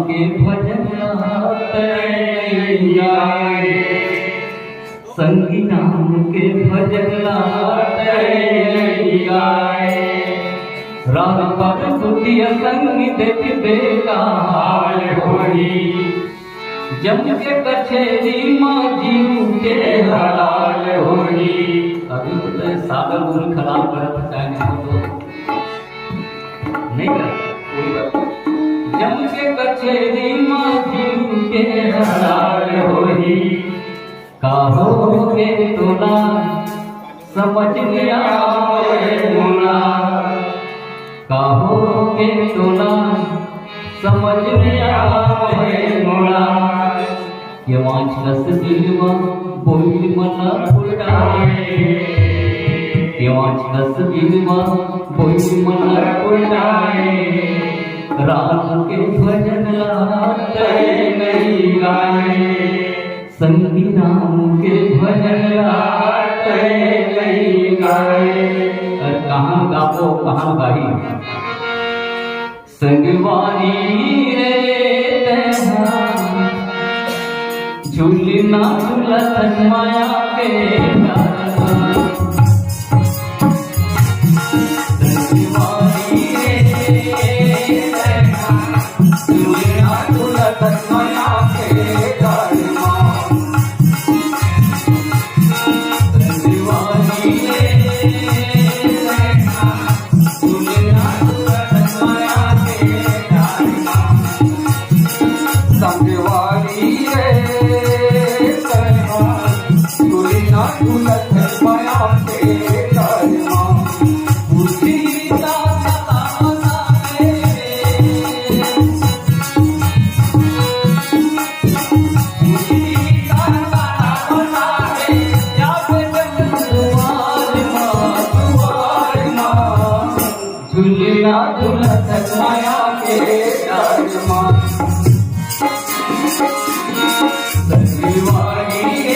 के भजन गाए, संगी नाम के भजन गाए। राग पर सुधिय संग देख बेकार होई, जम के कछेरी माँ जीव के हलाल होई। अभी तो सागर गुरु खराब करत चाहे तो नहीं करता कोई बात। जम के कछेरी माँ जीव के हलाल होई, कहोगे तोला समझ में आवे मुना, कहोगे तोला समझ में आवे मुना। ये वांछलस दिलवा बोल मन उड़ाए, ये वांछलस दिलवा बोल मन उड़ाए। राम के भजन लाते नहीं गाए, संगी राम के भजन लाते नहीं गाए। कहाँ गाओ कहाँ गाई, संगवारी रे झूलना झूलत माया के संगवारी रे झूलना झूलत माया के झूलना झूलत माया के डारमा। संगवारी रे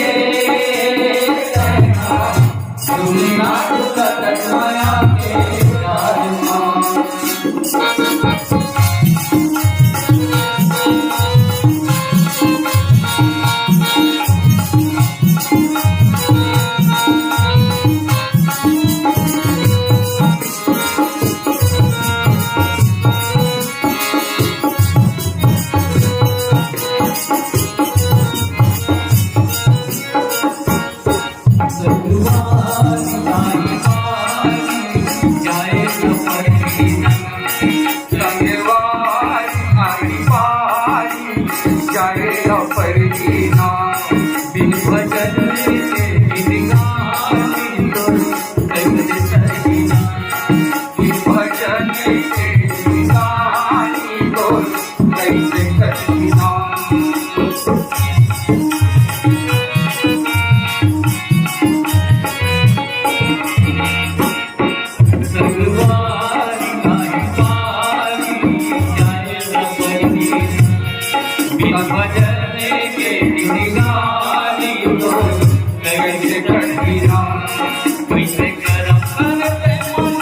झूलना झूलत माया के डारमा। बिन भजन के बिन गाने तो कैसे चलेगा, बिन भजन के बिन गाने तो कैसे चलेगा। संगवारी आई पारी जाए न परी, बिन भजन के बिन गाने तो कैसे चलेगा। कैसे करम करते मन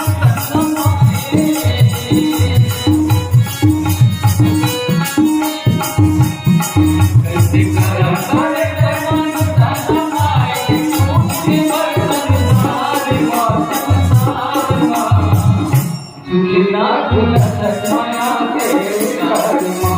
समाए, कैसे करम करते मन समाए। झूलना झूलत माया के डारमा।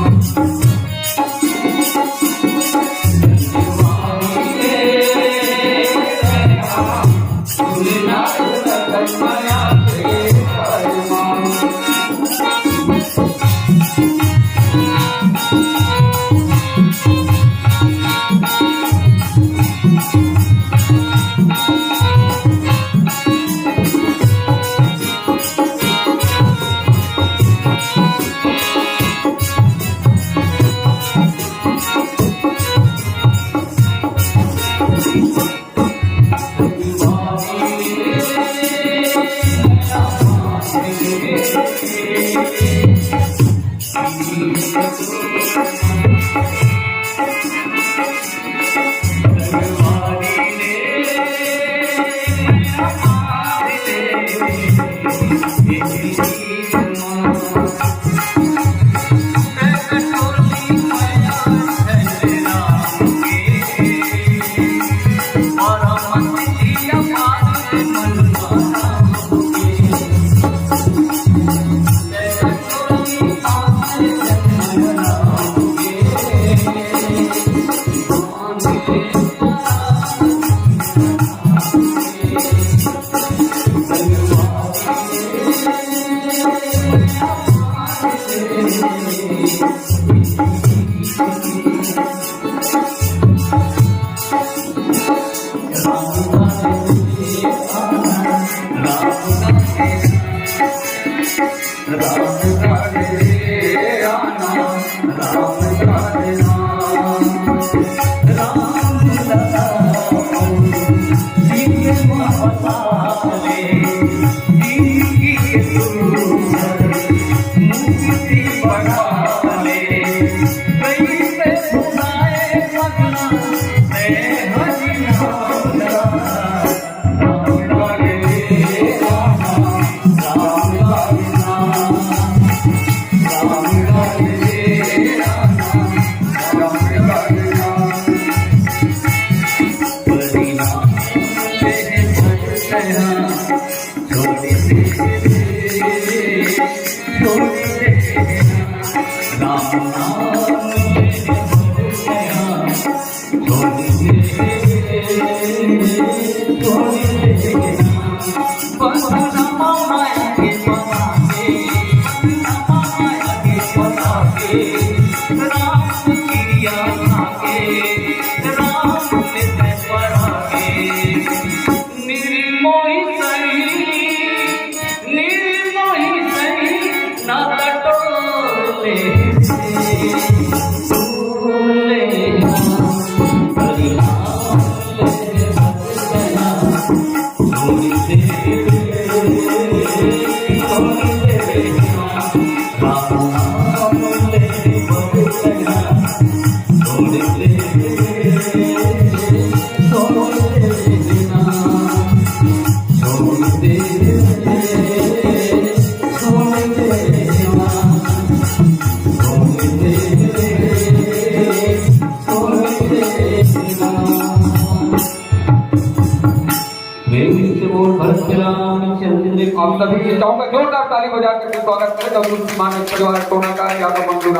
आप सभी चाहूंगा जोरदार ताली बजा करके स्वागत करें। तो मान परिवार टोना का या तो मंजूर